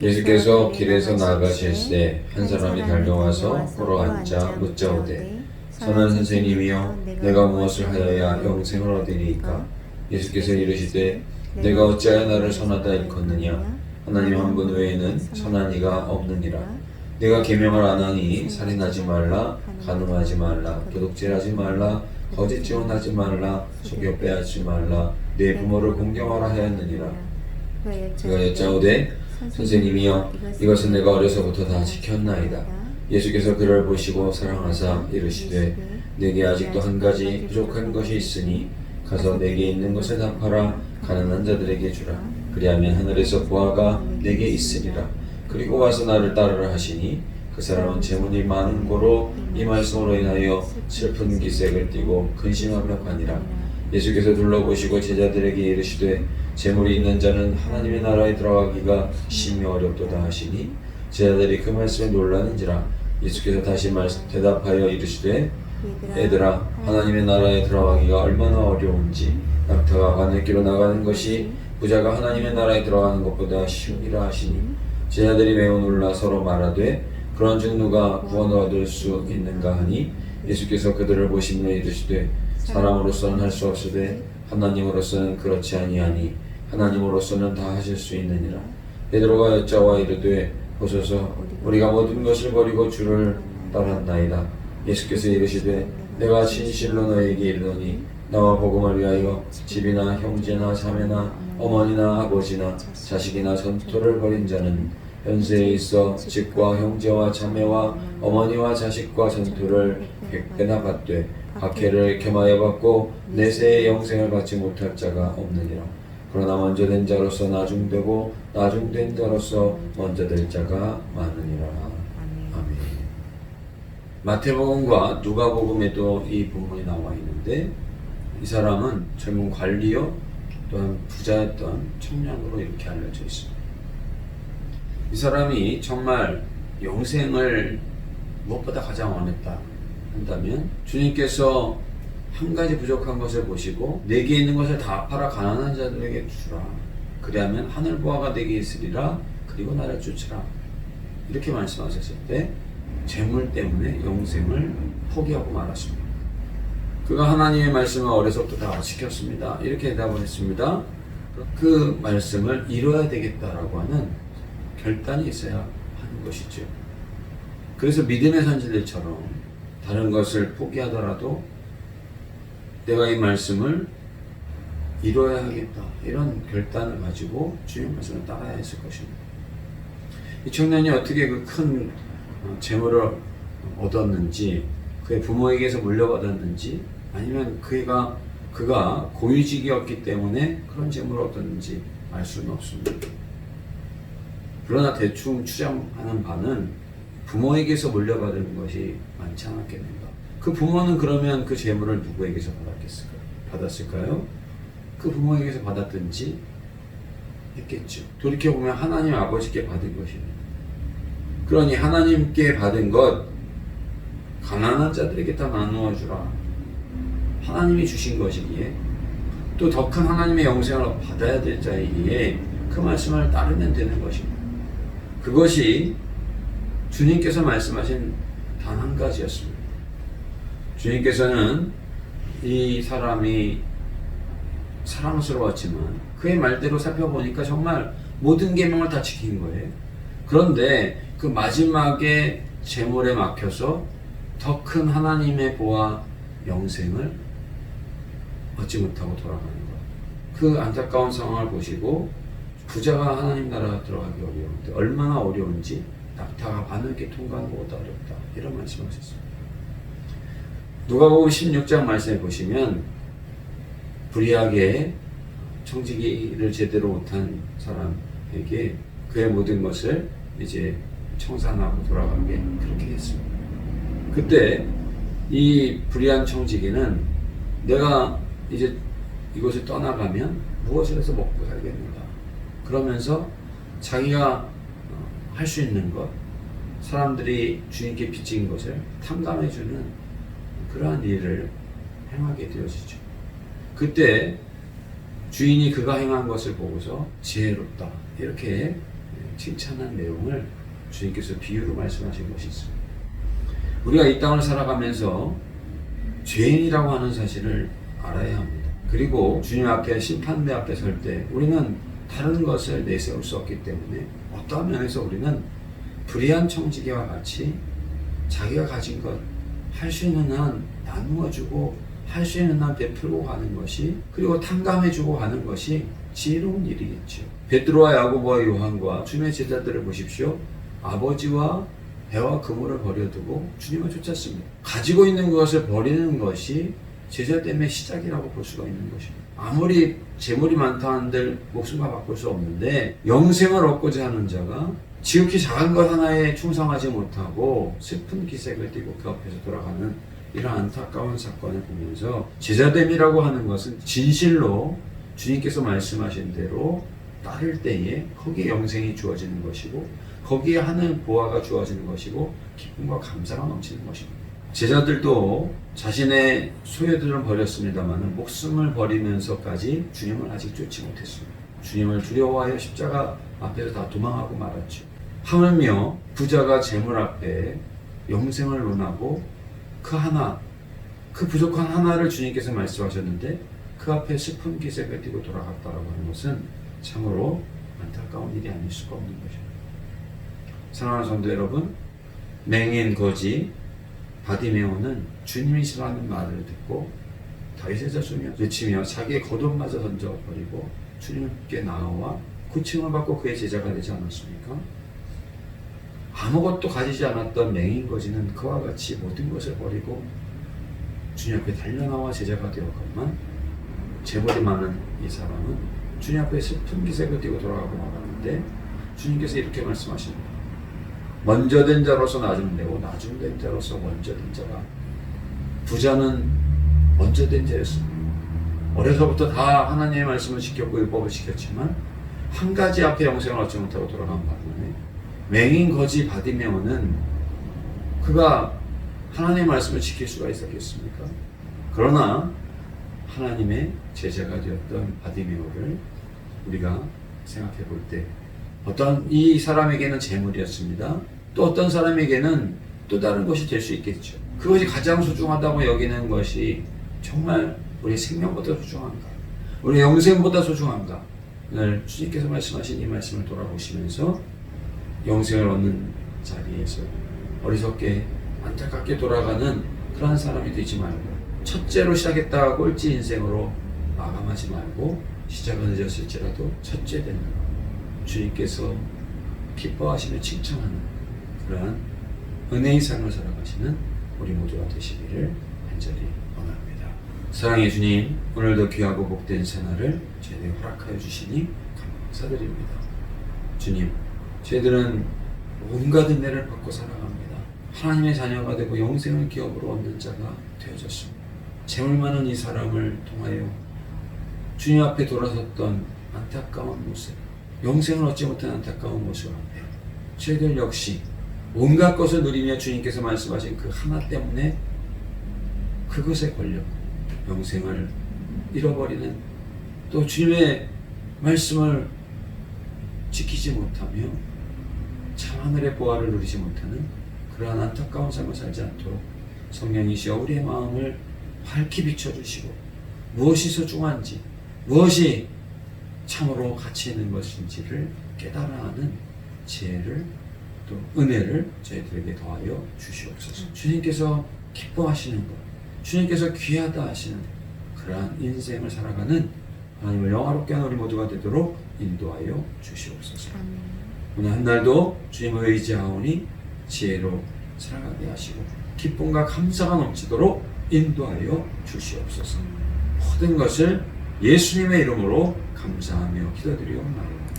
예수께서 길에서 나아가실새 한 사람이 달려와서 보러 앉아 묻자오되 선한 선생님이여 내가 무엇을 하여야 영생을 얻으리이까? 예수께서 이르시되 내가 어찌하여 나를 선하다 일컫느냐? 하나님 한 분 외에는 선한 이가 없느니라. 내가 계명을 안 하니 살인하지 말라, 간음하지 말라, 도둑질하지 말라, 거짓 증언하지 말라, 속여 빼앗지 말라, 내 부모를 공경하라 하였느니라. 그가 여짜오되 선생님이여 이것은 내가 어려서부터 다 지켰나이다. 예수께서 그를 보시고 사랑하사 이르시되 내게 아직도 한 가지 부족한 것이 있으니 가서 내게 있는 것을 다 팔아 가난한 자들에게 주라. 그리하면 하늘에서 보화가 내게 있으리라. 그리고 와서 나를 따르라 하시니 그 사람은 재물이 많은 고로 이 말씀으로 인하여 슬픈 기색을 띠고 근심하며 가니라. 예수께서 둘러보시고 제자들에게 이르시되 재물이 있는 자는 하나님의 나라에 들어가기가 심히 어렵도다 하시니 제자들이 그 말씀에 놀라는지라. 예수께서 다시 대답하여 이르시되 얘들아 하나님의 나라에 들어가기가 얼마나 어려운지 낙타가 바늘기로 나가는 것이 부자가 하나님의 나라에 들어가는 것보다 쉬우니라 하시니 제자들이 매우 놀라 서로 말하되 그런즉 누가 구원을 얻을 수 있는가 하니 예수께서 그들을 보시며 이르시되 사람으로서는 할 수 없으되 하나님으로서는 그렇지 아니하니 하나님으로서는 다 하실 수 있느니라. 베드로가 여짜와 이르되 보소서 우리가 모든 것을 버리고 주를 따랐나이다. 예수께서 이르시되 내가 진실로 너희에게 이르노니 나와 복음을 위하여 집이나 형제나 자매나 어머니나 아버지나 자식이나 전토를 벌인 자는 현세에 있어 집과 형제와 자매와 어머니와 자식과 전토를 100배나 받되 박해를 겸하여 받고 내세의 영생을 받지 못할 자가 없느니라. 그러나 먼저 된 자로서 나중되고 나중된 자로서 먼저 될 자가 많으니라. 아멘. 마태복음과 누가복음에도 이 본문이 나와 있는데 이 사람은 젊은 관리요 또한 부자였던 청년으로 이렇게 알려져 있습니다. 이 사람이 정말 영생을 무엇보다 가장 원했다 한다면 주님께서 한 가지 부족한 것을 보시고 내게 있는 것을 다 팔아 가난한 자들에게 주라. 그리하면 하늘 보화가 내게 있으리라. 그리고 나를 쫓으라. 이렇게 말씀하셨을 때 재물 때문에 영생을 포기하고 말았습니다. 그가 하나님의 말씀을 어려서부터 다 지켰습니다. 이렇게 대답을 했습니다. 그 말씀을 이뤄야 되겠다라고 하는 결단이 있어야 하는 것이죠. 그래서 믿음의 선지들처럼 다른 것을 포기하더라도 내가 이 말씀을 이뤄야 하겠다 이런 결단을 가지고 주님의 말씀을 따라야 했을 것입니다. 이 청년이 어떻게 그 큰 재물을 얻었는지 그의 부모에게서 물려받았는지 아니면 그가 고위직이었기 때문에 그런 재물을 얻었는지 알 수는 없습니다. 그러나 대충 추정하는 바는 부모에게서 물려받은 것이 많지 않았겠는가. 그 부모는 그러면 그 재물을 누구에게서 받았을까요? 그 부모에게서 받았든지 했겠죠. 돌이켜보면 하나님 아버지께 받은 것입니다. 그러니 하나님께 받은 것 가난한 자들에게 다 나누어 주라. 하나님이 주신 것이기에 또 더 큰 하나님의 영생을 받아야 될 자이기에 그 말씀을 따르면 되는 것입니다. 그것이 주님께서 말씀하신 단 한 가지였습니다. 주님께서는 이 사람이 사랑스러웠지만 그의 말대로 살펴보니까 정말 모든 계명을 다 지킨 거예요. 그런데 그 마지막에 재물에 막혀서 더 큰 하나님의 보화 영생을 얻지 못하고 돌아가는 것. 그 안타까운 상황을 보시고 부자가 하나님 나라 들어가기 어려운데 얼마나 어려운지 낙타가 바늘게 통과하는 것보다 어렵다 이런 말씀하셨습니다. 누가복음 16장 말씀해 보시면 불의하게 청지기를 제대로 못한 사람에게 그의 모든 것을 이제 청산하고 돌아가게 그렇게 했습니다. 그때 이 불의한 청지기는 내가 이제 이곳을 떠나가면 무엇을 해서 먹고 살겠는가 그러면서 자기가 할 수 있는 것 사람들이 주님께 빚진 것을 탕감해주는 그러한 일을 행하게 되어지죠. 그때 주인이 그가 행한 것을 보고서 지혜롭다 이렇게 칭찬한 내용을 주님께서 비유로 말씀하신 것이 있습니다. 우리가 이 땅을 살아가면서 죄인이라고 하는 사실을 알아야 합니다. 그리고 주님 앞에 심판대 앞에 설 때 우리는 다른 것을 내세울 수 없기 때문에 어떠한 면에서 우리는 불의한 청지기와 같이 자기가 가진 것 할 수 있는 한 나누어주고 할 수 있는 한 베풀고 가는 것이, 그리고 탕감해주고 가는 것이 지혜로운 일이겠죠. 베드로와 야고보와 요한과 주님의 제자들을 보십시오. 아버지와 배와 그물을 버려두고 주님을 쫓았습니다. 가지고 있는 것을 버리는 것이 제자됨의 시작이라고 볼 수가 있는 것입니다. 아무리 재물이 많다 한들 목숨과 바꿀 수 없는데 영생을 얻고자 하는 자가 지극히 작은 것 하나에 충성하지 못하고 슬픈 기색을 띠고 그 앞에서 돌아가는 이런 안타까운 사건을 보면서 제자됨이라고 하는 것은 진실로 주님께서 말씀하신 대로 따를 때에 거기에 영생이 주어지는 것이고 거기에 하늘 보화가 주어지는 것이고 기쁨과 감사가 넘치는 것입니다. 제자들도 자신의 소유들은 버렸습니다만 목숨을 버리면서까지 주님을 아직 쫓지 못했습니다. 주님을 두려워하여 십자가 앞에서 다 도망하고 말았죠. 하물며 부자가 재물 앞에 영생을 논하고 그 부족한 하나를 주님께서 말씀하셨는데 그 앞에 슬픈 기색을 띠고 돌아갔다라고 하는 것은 참으로 안타까운 일이 아닐 수가 없는 것입니다. 사랑하는 성도 여러분, 맹인 거지 바디메오는 주님이 싫어하는 말을 듣고 다윗의 자손이여 외치며 자기의 겉옷마저 던져버리고 주님께 나아와 고침을 받고 그의 제자가 되지 않았습니까? 아무것도 가지지 않았던 맹인 거지는 그와 같이 모든 것을 버리고 주님 앞에 달려나와 제자가 되었건만, 재물이 많은 이 사람은 주님 앞에 슬픈 기색을 띠고 돌아가고 말하는데 주님께서 이렇게 말씀하십니다. 먼저 된 자로서 나중 되고 나중 된 자로서 먼저 된 자가, 부자는 먼저 된 자였습니다. 어려서부터 다 하나님의 말씀을 지켰고 율법을 지켰지만 한 가지 앞에 영생을 얻지 못하고 돌아간 반면에 맹인 거지 바디메오는 그가 하나님의 말씀을 지킬 수가 있었겠습니까? 그러나 하나님의 제자가 되었던 바디메오를 우리가 생각해 볼 때 어떤 이 사람에게는 재물이었습니다. 또 어떤 사람에게는 또 다른 것이 될 수 있겠죠. 그것이 가장 소중하다고 여기는 것이 정말 우리 생명보다 소중한가, 우리 영생보다 소중한가, 오늘 주님께서 말씀하신 이 말씀을 돌아보시면서 영생을 얻는 자리에서 어리석게 안타깝게 돌아가는 그러한 사람이 되지 말고, 첫째로 시작했다가 꼴찌 인생으로 마감하지 말고 시작은 늦었을지라도 첫째 되는 주님께서 기뻐하시며 칭찬하는 그러한 은혜의 삶을 살아가시는 우리 모두가 되시기를 간절히 원합니다. 사랑의 주님, 오늘도 귀하고 복된 새날을 저희에게 허락하여 주시니 감사드립니다. 주님, 저희들은 온갖 은혜를 받고 살아갑니다. 하나님의 자녀가 되고 영생을 기업으로 얻는 자가 되어졌습니다. 재물 많은 이 사람을 통하여 주님 앞에 돌아섰던 안타까운 모습, 영생을 얻지 못한 안타까운 모습 앞에 저희들 역시 온갖 것을 누리며 주님께서 말씀하신 그 하나 때문에 그것에 걸려 영생을 잃어버리는, 또 주님의 말씀을 지키지 못하며 참 하늘의 보화를 누리지 못하는 그러한 안타까운 삶을 살지 않도록 성령이시여 우리의 마음을 밝히 비춰주시고 무엇이 소중한지, 무엇이 참으로 가치 있는 것인지를 깨달아 하는 지혜를, 또 은혜를 저희들에게 더하여 주시옵소서. 주님께서 기뻐하시는 것, 주님께서 귀하다 하시는 그러한 인생을 살아가는 하나님을 영화롭게 하는 우리 모두가 되도록 인도하여 주시옵소서. 오늘 한 날도 주님을 의지하오니 지혜로 살아가게 하시고 기쁨과 감사가 넘치도록 인도하여 주시옵소서. 모든 것을 예수님의 이름으로 감사하며 기도드리옵나이다.